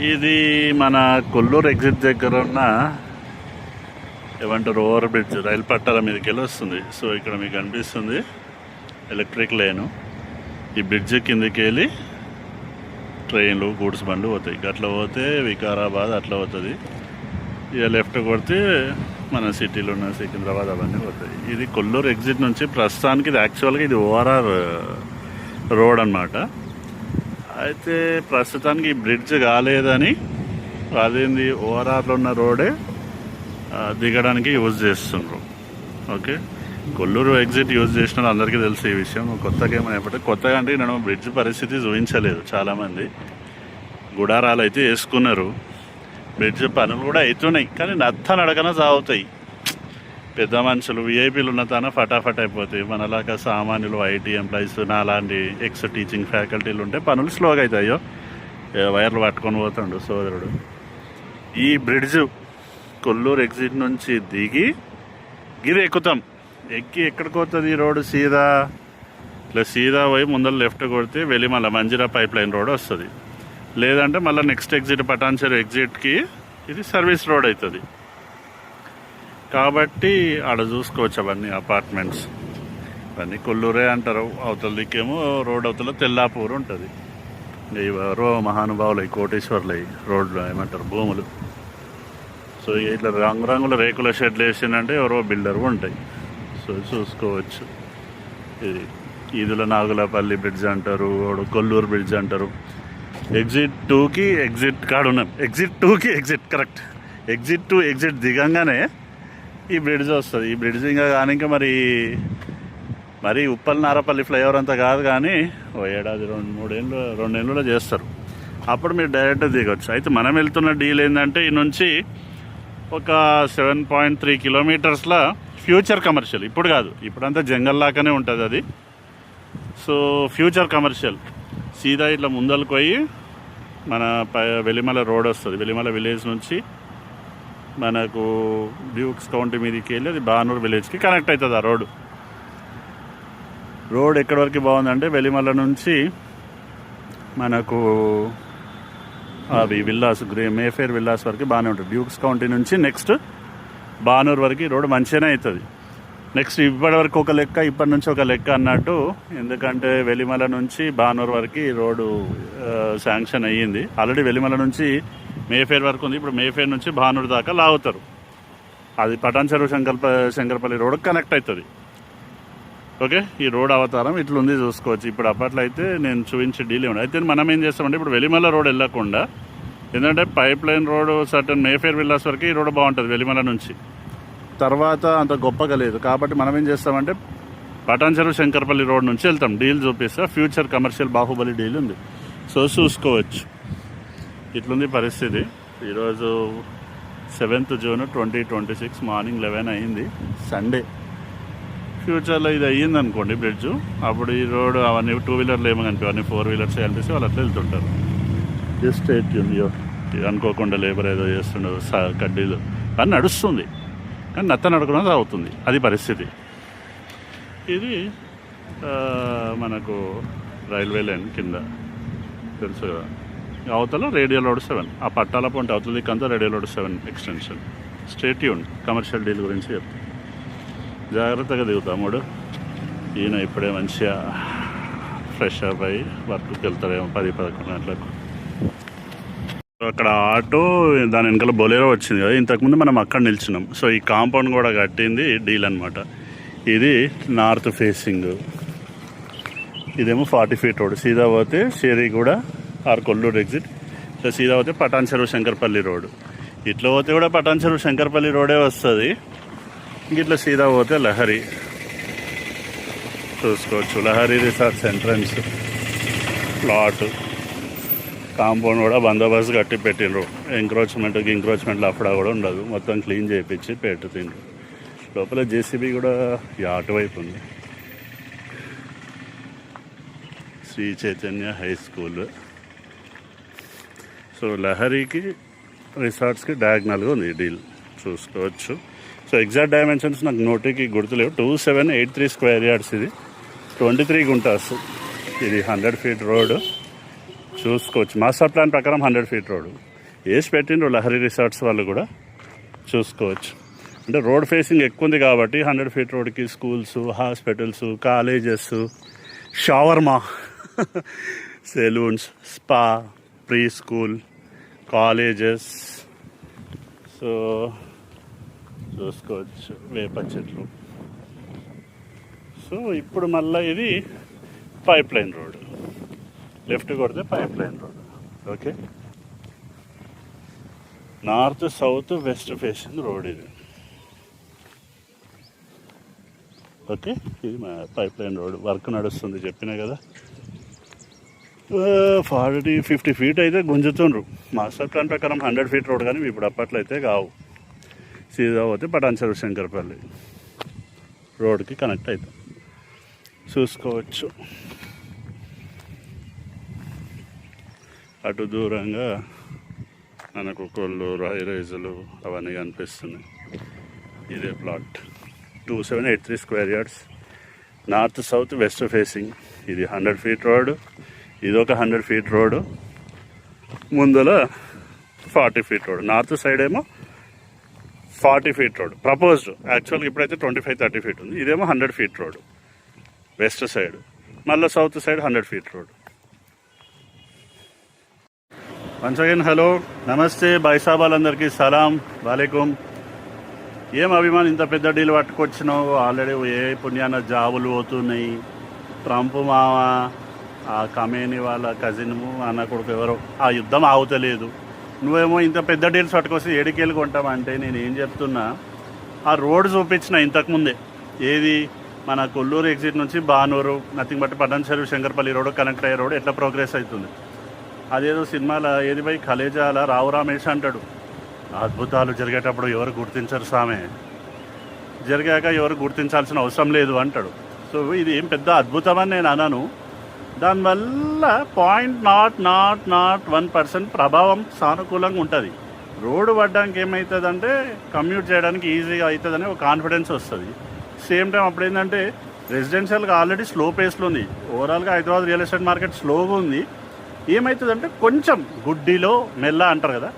ఇది మన కొల్లూరు ఎగ్జిట్ దగ్గర ఉన్న ఏమంటారు ఓవర్ బ్రిడ్జ్, రైలు పట్టాల మీదకి వెళ్ళి వస్తుంది. సో ఇక్కడ మీకు కనిపిస్తుంది ఎలక్ట్రిక్ లైను. ఈ బ్రిడ్జ్ కిందకి వెళ్ళి ట్రైన్లు గూడ్స్ బండ్లు పోతాయి. అట్లా పోతే వికారాబాద్ అట్లా పోతుంది. ఇక లెఫ్ట్ కొడితే మన సిటీలో ఉన్న సికింద్రాబాద్ అవన్నీ పోతాయి. ఇది కొల్లూరు ఎగ్జిట్ నుంచి ప్రస్తుతానికి ఇది యాక్చువల్గా ఇది ఓఆర్ఆర్ రోడ్ అన్నమాట. అయితే ప్రస్తుతానికి ఈ బ్రిడ్జ్ కాలేదని అదేంది ఓఆర్ఆర్లో ఉన్న రోడే దిగడానికి యూజ్ చేస్తుండ్రు. ఓకే, కొల్లూరు ఎగ్జిట్ యూజ్ చేసిన అందరికీ తెలుసు ఈ విషయం. కొత్తగా ఏమైనా కొత్తగా అంటే నేను బ్రిడ్జ్ పరిస్థితి చూపించలేదు. చాలామంది గుడారాలు అయితే వేసుకున్నారు, బ్రిడ్జ్ పనులు కూడా అవుతున్నాయి, కానీ నడకన సాగుతాయి. పెద్ద మనుషులు విఐపీలు ఉన్న తన ఫటాఫట్ అయిపోతాయి. మనలాగా సామాన్యులు ఐటీ ఎంప్లాయీస్ నాలాంటి ఎక్స్ టీచింగ్ ఫ్యాకల్టీలు ఉంటే పనులు స్లోగా అవుతాయో. వైర్లు పట్టుకొని పోతాడు సోదరుడు. ఈ బ్రిడ్జ్ కొల్లూరు ఎగ్జిట్ నుంచి దిగి గిరి ఎక్కుతాం. ఎక్కి ఎక్కడికి పోతుంది ఈ రోడ్డు? సీదా ఇట్లా సీదా పోయి ముందర లెఫ్ట్ కొడితే Velimala Manjeera pipe line road వస్తుంది. లేదంటే మళ్ళీ నెక్స్ట్ ఎగ్జిట్ పటాన్చెరు ఎగ్జిట్కి ఇది సర్వీస్ రోడ్ అవుతుంది. కాబట్టి ఆడ చూసుకోవచ్చు అవన్నీ అపార్ట్మెంట్స్. ఇవన్నీ కొల్లూరే అంటారు. అవతల దిక్కేమో రోడ్ అవతల తెల్లాపూర్ ఉంటుంది. ఎవరో మహానుభావులు కోటేశ్వర్లు రోడ్లు ఏమంటారు భూములు. సో ఇట్లా రంగురంగుల రేకుల షెడ్లు వేసిందంటే ఎవరో బిల్డర్ ఉంటాయి. సో చూసుకోవచ్చు. ఇది ఈదుల నాగులపల్లి బ్రిడ్జ్ అంటారు, కొల్లూరు బ్రిడ్జ్ అంటారు. ఎగ్జిట్ 2కి ఎగ్జిట్ కాడ ఉన్నాం. ఎగ్జిట్ 2కి ఎగ్జిట్ కరెక్ట్. ఎగ్జిట్ 2 ఎగ్జిట్ దిగంగానే ఈ బ్రిడ్జ్ వస్తుంది. ఈ బ్రిడ్జ్ ఇంకా మరి ఉప్పల్ నారపల్లి ఫ్లైఓవర్ అంతా కాదు, కానీ ఓ ఏడాది 2 ఏళ్ళలో చేస్తారు. అప్పుడు మీరు డైరెక్ట్ దిగొచ్చు. అయితే మనం వెళ్తున్న డీల్ ఏంటంటే ఈ నుంచి ఒక 7.3 కిలోమీటర్స్లో ఫ్యూచర్ కమర్షియల్. ఇప్పుడు కాదు, ఇప్పుడంతా జంగల్ లాగానే ఉంటుంది అది. సో ఫ్యూచర్ కమర్షియల్ సీదా ఇట్లా ముందరకు పోయి మన వెలిమల రోడ్ వస్తుంది. వెలిమల విలేజ్ నుంచి మనకు డ్యూక్స్ కౌంటీ మీదకి వెళ్ళి అది బానూరు విలేజ్కి కనెక్ట్ అవుతుంది. ఆ రోడ్ ఎక్కడి వరకు బాగుందంటే వెలిమల నుంచి మనకు అవి విల్లాస్ మేఫేర్ విల్లాస్ వరకు బాగానే ఉంటుంది. డ్యూక్స్ కౌంటీ నుంచి నెక్స్ట్ బానూరు వరకు రోడ్ మంచిగానే అవుతుంది. నెక్స్ట్ ఇప్పటి వరకు ఒక లెక్క, ఇప్పటి నుంచి ఒక లెక్క అన్నట్టు. ఎందుకంటే వెలిమల నుంచి బానూరు వరకు రోడ్డు శాంక్షన్ అయ్యింది ఆల్రెడీ. వెలిమల నుంచి మేఫేర్ వరకు ఉంది. ఇప్పుడు మేఫేర్ నుంచి బానూరు దాకా లాగుతారు. అది పటాన్చెరు శంకరపల్లి రోడ్డు కనెక్ట్ అవుతుంది. ఓకే, ఈ రోడ్ అవతారం ఇట్లుంది చూసుకోవచ్చు. ఇప్పుడు అప్పట్లో అయితే నేను చూపించే డీలే ఉండే. అయితే మనం ఏం చేస్తామంటే ఇప్పుడు వెలిమల రోడ్ వెళ్ళకుండా, ఎందుకంటే pipe line road certain Mayfair villas వరకు ఈ రోడ్ బాగుంటుంది. వెలిమల నుంచి తర్వాత అంత గొప్పగా లేదు. కాబట్టి మనం ఏం చేస్తామంటే పటాన్చెరు శంకరపల్లి రోడ్ నుంచి వెళ్తాం. డీల్ చూపిస్తా. ఫ్యూచర్ కమర్షియల్ బాహుబలి డీల్ ఉంది. సో చూసుకోవచ్చు. ఇట్లుంది పరిస్థితి. ఈరోజు 7th జూన్ 2026 మార్నింగ్ 11 అయింది, సండే. ఫ్యూచర్లో ఇది అయ్యింది అనుకోండి బ్రిడ్జ్, అప్పుడు ఈ రోడ్ అవన్నీ 2 వీలర్లు ఏమో కనిపి అవన్నీ 4 వీలర్స్ కలిపేసి వాళ్ళు అట్లా వెళ్తుంటారు. జస్ట్ అనుకోకుండా లేబర్ ఏదో చేస్తుండదు, కడ్డీలు అని నడుస్తుంది, కానీ నడకడం అవుతుంది. అది పరిస్థితి. ఇది మనకు రైల్వే లైన్ కింద తెలుసు కదా. అవతల రేడియో రోడ్ 7, ఆ పట్టాల పొంటి అవతల దిక్కంతా radio road 7 extension. Straight tune commercial deal గురించి చెప్తాను. జాగ్రత్తగా దిగుతాముడు. ఈయన ఇప్పుడే మంచిగా ఫ్రెష్ అప్ అయ్యి వర్క్కి వెళ్తారేమో 10-11 గంటలకు. అక్కడ ఆటో దాని వెనకాల బొలేరో వచ్చింది కదా, ఇంతకుముందు మనం అక్కడ నిల్చున్నాం. సో ఈ కాంపౌండ్ కూడా కట్టింది డీల్ అనమాట. ఇది నార్త్ ఫేసింగ్, ఇదేమో 40 ఫీట్ రోడ్. సీదా పోతే షేరిగూడ ఆర్ కొల్లూరు ఎగ్జిట్. ఇట్లా సీదా పోతే పటాన్చెరు శంకరపల్లి రోడ్. ఇట్లా పోతే కూడా పటాన్చెరు శంకరపల్లి రోడే వస్తుంది. ఇట్లా సీదా పోతే లహరి చూసుకోవచ్చు. Lahari resorts entrance plot compound కూడా బందోబస్తు కట్టి పెట్టిండ్రు. ఎంక్రోచ్మెంట్లు అప్పుడా కూడా ఉండదు. మొత్తం క్లీన్ చేయించి పెట్టుతుండ్రు. లోపల జేసీబీ కూడా అటువైపు ఉంది. Sri Chaitanya high school. So లహరికి రిసార్ట్స్కి డయాగ్నల్గా ఉంది డీల్, చూసుకోవచ్చు. సో ఎగ్జాక్ట్ డైమెన్షన్స్ నాకు నోటికి గుర్తులేవు. 2783 స్క్వేర్ యార్డ్స్. ఇది 23 గుంటాస్. ఇది 100 ఫీట్ రోడ్. చూసుకోవచ్చు. మాస్టర్ ప్లాన్ ప్రకారం 100 ఫీట్ రోడ్ వేసి పెట్టిండ్రు లహరి రిసార్ట్స్ వాళ్ళు కూడా, చూసుకోవచ్చు. అంటే రోడ్ ఫేసింగ్ ఎక్కువ ఉంది కాబట్టి 100 ఫీట్ రోడ్కి schools, hospitals, colleges, shawarma, salons, spa, pre school, colleges. So చూసుకోవచ్చు వేప చెట్లు. సో ఇప్పుడు మళ్ళీ ఇది పైప్ లైన్ రోడ్, లెఫ్ట్ కొడితే pipe line road. Okay, north south west facing road ఇది. ఓకే, ఇది మా పైప్ లైన్ రోడ్ వర్క్ నడుస్తుంది చెప్పినా కదా. 40-50 ఫీట్ అయితే గుంజుతుండ్రు. మాస్టర్ ప్లాన్ ప్రకారం 100 ఫీట్ రోడ్, కానీ ఇప్పుడు అప్పట్లో అయితే కావు. సీదా పోతే పటాన్చెరు శంకర్పల్లి రోడ్కి కనెక్ట్ అవుతాం. చూసుకోవచ్చు అటు దూరంగా మనకు కొల్లూరు, హైరైజులు అవన్నీ కనిపిస్తున్నాయి. ఇదే plot 2783 square yards, north south west facing. ఇది 100 ఫీట్ రోడ్, ఇది ఒక 100 ఫీట్ రోడ్, ముందల 40 ఫీట్ రోడ్. నార్త్ సైడ్ ఏమో 40 ఫీట్ రోడ్ ప్రపోజ్డ్, యాక్చువల్గా ఇప్పుడైతే 25-30 ఫీట్ ఉంది. ఇదేమో 100 ఫీట్ రోడ్ వెస్ట్ సైడ్, మళ్ళీ south side 100 feet road. Once again hello, నమస్తే, బాయ్ సాబ్ వాళ్ళందరికీ సలాం వాలేకుమ్. ఏం అభిమాన్ ఇంత పెద్ద డీల్ పట్టుకొచ్చినావు? ఆల్రెడీ ఏ పుణ్యాన జాబులు పోతున్నాయి. ట్రంప్ మామ, ఆ కమేని వాళ్ళ కజిన్ అన్న కొడుకు ఎవరో, ఆ యుద్ధం ఆగుతలేదు. నువ్వేమో ఇంత పెద్ద డీల్స్ పట్టుకొస్తే ఏడికెళ్ళి కొంటామంటే నేను ఏం చెప్తున్నా, ఆ రోడ్ చూపించిన ఇంతకుముందే. ఏది మన కొల్లూరు ఎగ్జిట్ నుంచి Banur, nothing but Patancheru Shankarpally road connect అయ్యే రోడ్ ఎట్లా ప్రోగ్రెస్ అవుతుంది. అదేదో సినిమాలో ఏది పోయి కలేజాల రావు రమేష్ అంటాడు, అద్భుతాలు జరిగేటప్పుడు ఎవరు గుర్తించరు సామె, జరిగాక ఎవరు గుర్తించాల్సిన అవసరం లేదు అంటాడు. సో ఇది ఏం పెద్ద అద్భుతం అని నేను అనను. దానివల్ల 0.001% ప్రభావం సానుకూలంగా ఉంటుంది. రోడ్డు పడ్డానికి ఏమవుతుందంటే కమ్యూట్ చేయడానికి ఈజీగా అవుతుందని ఒక కాన్ఫిడెన్స్ వస్తుంది. సేమ్ టైం అప్పుడు ఏంటంటే రెసిడెన్షియల్గా ఆల్రెడీ స్లో పేస్లో ఉంది. ఓవరాల్గా హైదరాబాద్ రియల్ ఎస్టేట్ మార్కెట్ స్లోగా ఉంది. ఏమవుతుందంటే కొంచెం గుడ్డిలో మెల్ల అంటారు కదా,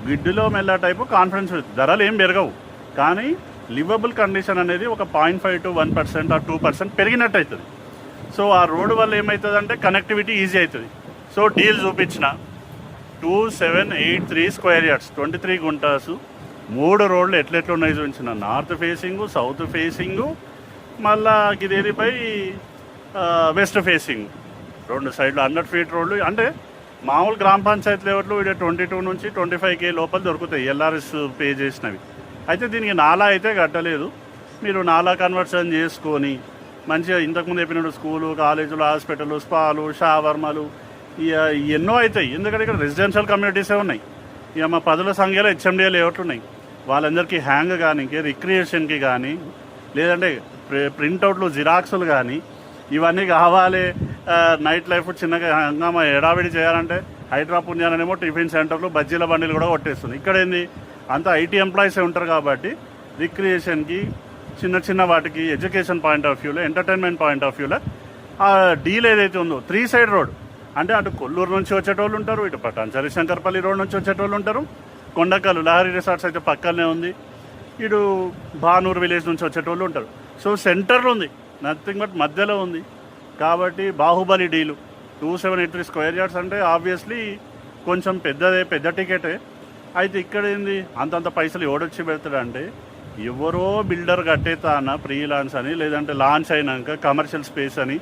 గుడ్డిలో మెల్ల టైపు కాన్ఫిడెన్స్ ఉంటుంది. ధరలు ఏం పెరగవు, కానీ లివబుల్ కండిషన్ అనేది ఒక 0.5 to 1% or 2% పెరిగినట్టు అవుతుంది. సో ఆ రోడ్డు వల్ల ఏమవుతుందంటే కనెక్టివిటీ ఈజీ అవుతుంది. సో డీల్ చూపించిన 2783 స్క్వేర్ యార్డ్స్, 23 గుంటాసు, 3 రోడ్లు ఎట్లెట్లున్నాయి చూపించిన. నార్త్ ఫేసింగు, సౌత్ ఫేసింగు, మళ్ళా ఇదేదిపై వెస్ట్ ఫేసింగ్, 2 సైడ్లు 100 ఫీట్ రోడ్లు. అంటే మామూలు గ్రామ పంచాయతీ లెవెల్లో ఇక్కడ 22 నుంచి 25K లోపల దొరుకుతాయి ఎల్ఆర్ఎస్ పే చేసినవి. అయితే దీనికి నాలా అయితే కట్టలేదు. మీరు నాలా కన్వర్షన్ చేసుకొని మంచిగా ఇంతకుముందు చెప్పినట్టు స్కూలు, కాలేజీలు, హాస్పిటల్, స్పాలు, షవర్మాలు ఎన్నో అవుతాయి. ఎందుకంటే ఇక్కడ రెసిడెన్షియల్ కమ్యూనిటీసే ఉన్నాయి. ఇక మా పదుల సంఖ్యలో హెచ్ఎండిఏ లేఅవుట్లు ఉన్నాయి. వాళ్ళందరికీ హ్యాంగ్ కానీ, రిక్రియేషన్కి కానీ, లేదంటే ప్రింట్అవుట్లు, జిరాక్సులు కానీ ఇవన్నీ కావాలి. నైట్ లైఫ్ చిన్నగా హంగామా ఎడావిడి చేయాలంటే హైడ్రా పుణ్యాలనేమో టిఫిన్ సెంటర్లు, బజ్జీల బండిలు కూడా కొట్టేస్తుంది. ఇక్కడ ఏంది అంతా ఐటీ ఎంప్లాయీసే ఉంటారు కాబట్టి రిక్రియేషన్కి, చిన్న చిన్న వాటికి, ఎడ్యుకేషన్ పాయింట్ ఆఫ్ వ్యూలో, ఎంటర్టైన్మెంట్ పాయింట్ ఆఫ్ వ్యూలో ఆ డీల్ ఏదైతే ఉందో 3 సైడ్ రోడ్, అంటే అటు కొల్లూరు నుంచి వచ్చేటోళ్ళు ఉంటారు, ఇటు పటాన్చెరు శంకర్పల్లి రోడ్ నుంచి వచ్చేటోళ్ళు ఉంటారు, కొండకల్లు లహరి రిసార్ట్స్ అయితే పక్కనే ఉంది, ఇటు బానూరు విలేజ్ నుంచి వచ్చేటోళ్ళు ఉంటారు. సో సెంటర్లో ఉంది, నథింగ్ బట్ మధ్యలో ఉంది. కాబట్టి బాహుబలి డీలు 2783 స్క్వేర్ యార్డ్స్ అంటే ఆబ్వియస్లీ కొంచెం పెద్ద టికెటే. అయితే ఇక్కడ ఏంది అంతంత పైసలు ఎవడొచ్చి పెడతాడంటే ఎవరో బిల్డర్ కట్టేతాన ప్రీ లాంచ్ అని, లేదంటే లాంచ్ అయినాక కమర్షియల్ స్పేస్ అని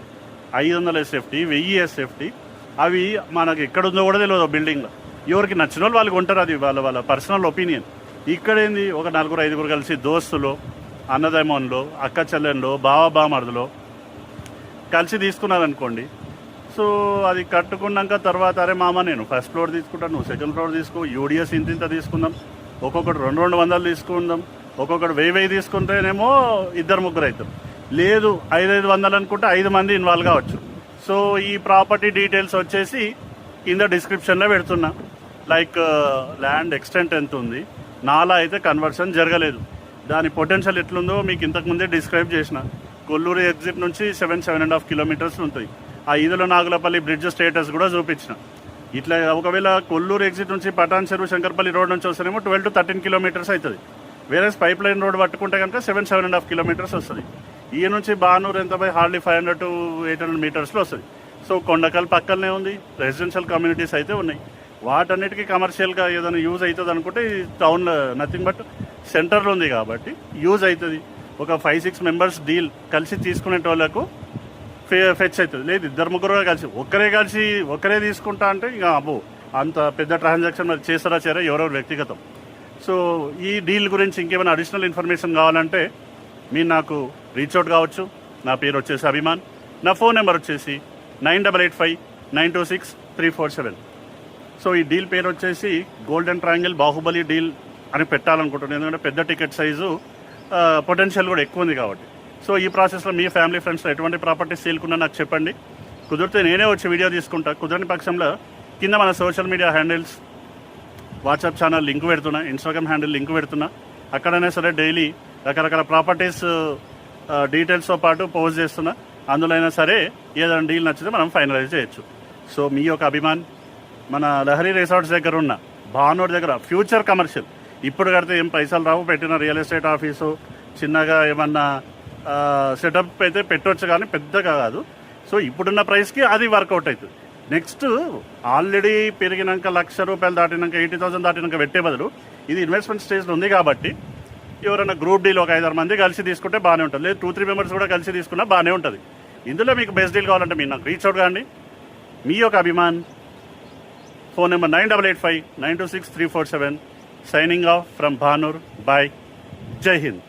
500 SFT, 1000 SFT, అవి మనకు ఎక్కడుందో కూడా తెలియదు బిల్డింగ్లో. ఎవరికి నచ్చిన వాళ్ళు కొంటారు, అది వాళ్ళ పర్సనల్ ఒపీనియన్. ఇక్కడ ఏంది ఒక 4-5 కలిసి దోస్తులు, అన్నదమ్ములో, అక్క చెల్లెన్లో, బామర్దులో కలిసి తీసుకున్నారనుకోండి. సో అది కట్టుకున్నాక తర్వాత అరే మామ నేను ఫస్ట్ ఫ్లోర్ తీసుకుంటాను, నువ్వు సెకండ్ ఫ్లోర్ తీసుకో, యూడిఎస్ ఇంత తీసుకుందాం, ఒక్కొక్కటి 200 తీసుకుందాం, ఒక్కొక్కటి 1000 తీసుకుంటేనేమో 2-3 అవుతారు. లేదు 500 అనుకుంటే 5 మంది ఇన్వాల్వ్ కావచ్చు. సో ఈ ప్రాపర్టీ డీటెయిల్స్ వచ్చేసి కింద డిస్క్రిప్షన్లో పెడుతున్నా. లైక్ ల్యాండ్ ఎక్స్టెంట్ ఎంత ఉంది, నాలా అయితే కన్వర్షన్ జరగలేదు, దాని పొటెన్షియల్ ఎట్లుందో మీకు ఇంతకుముందే డిస్క్రైబ్ చేసిన. కొల్లూరు ఎగ్జిట్ నుంచి 7.5 కిలోమీటర్స్ ఉంటుంది. ఆ ఈదుల నాగులపల్లి బ్రిడ్జ్ స్టేటస్ కూడా చూపించిన. ఇట్లా ఒకవేళ కొల్లూరు ఎగ్జిట్ నుంచి పటాన్ చెరువు శంకర్పల్లి రోడ్ నుంచి వస్తేనేమో 12 to 13 కిలోమీటర్స్ అవుతుంది. వేరే పైప్ లైన్ రోడ్ పట్టుకుంటే కనుక 7.5 కిలోమీటర్స్ వస్తుంది. ఈ నుంచి బానూరు ఎంత పోయి హార్డ్లీ 500 to 800 మీటర్స్లో వస్తుంది. సో కొండకల్ పక్కనే ఉంది, రెసిడెన్షియల్ కమ్యూనిటీస్ అయితే ఉన్నాయి. వాటన్నిటికీ కమర్షియల్గా ఏదైనా యూజ్ అవుతుంది అనుకుంటే ఈ టౌన్లో నథింగ్ బట్ సెంటర్లో ఉంది కాబట్టి యూజ్ అవుతుంది. ఒక 5-6 మెంబర్స్ డీల్ కలిసి తీసుకునే వాళ్ళకు ఫెచ్ అవుతుంది. లేదు 2-3 కలిసి ఒక్కరే తీసుకుంటా అంటే ఇక అబ్బో అంత పెద్ద ట్రాన్సాక్షన్ మరి చేస్తారా చేయరా ఎవరెవరు వ్యక్తిగతం. సో ఈ డీల్ గురించి ఇంకేమైనా అడిషనల్ ఇన్ఫర్మేషన్ కావాలంటే మీరు నాకు రీచ్ అవుట్ కావచ్చు. నా పేరు వచ్చేసి అభిమాన్, నా ఫోన్ నెంబర్ వచ్చేసి 9885926347. సో ఈ డీల్ పేరు వచ్చేసి గోల్డెన్ ట్రయాంగిల్ బాహుబలి డీల్ అని పెట్టాలనుకుంటున్నాను, ఎందుకంటే పెద్ద టికెట్ సైజు పొటెన్షియల్ కూడా ఎక్కువ ఉంది కాబట్టి. సో ఈ ప్రాసెస్లో మీ ఫ్యామిలీ ఫ్రెండ్స్లో ఎటువంటి ప్రాపర్టీస్ సేల్కున్నా నాకు చెప్పండి. కుదిరితే నేనే వచ్చి వీడియో తీసుకుంటా. కుదరని పక్షంలో కింద మన social media handles, WhatsApp channel link పెడుతున్నా, ఇన్స్టాగ్రామ్ హ్యాండిల్ లింక్ పెడుతున్నా. అక్కడైనా సరే డైలీ రకరకాల ప్రాపర్టీస్ డీటెయిల్స్తో పాటు పోస్ట్ చేస్తున్నా. అందులో అయినా సరే ఏదైనా డీల్ నచ్చితే మనం ఫైనలైజ్ చేయొచ్చు. సో మీ యొక్క అభిమాన్ మన లహరి రిసార్ట్స్ దగ్గర ఉన్న భానూర్ దగ్గర ఫ్యూచర్ కమర్షియల్, ఇప్పుడు కడితే ఏం పైసలు రావు, పెట్టిన రియల్ ఎస్టేట్ ఆఫీసు చిన్నగా ఏమన్నా సెటప్ అయితే పెట్టవచ్చు కానీ పెద్దగా కాదు. సో ఇప్పుడున్న ప్రైస్కి అది వర్కౌట్ అవుతుంది. నెక్స్ట్ ఆల్రెడీ పెరిగినాక ₹1,00,000 దాటినాక 80,000 దాటినాక పెట్టే బదులు ఇది ఇన్వెస్ట్మెంట్ స్టేజ్లో ఉంది కాబట్టి ఎవరైనా గ్రూప్ డీల్ ఒక 5-6 మంది కలిసి తీసుకుంటే బాగానే ఉంటుంది. లేదు 2-3 మెంబర్స్ కూడా కలిసి తీసుకున్నా బాగానే ఉంటుంది. ఇందులో మీకు బెస్ట్ డీల్ కావాలంటే మీరు నాకు రీచ్ అవుట్ కాండి. మీ యొక్క అభిమాన్, phone number 9885926347. Signing off from Bhanur. Bye. జై హింద్.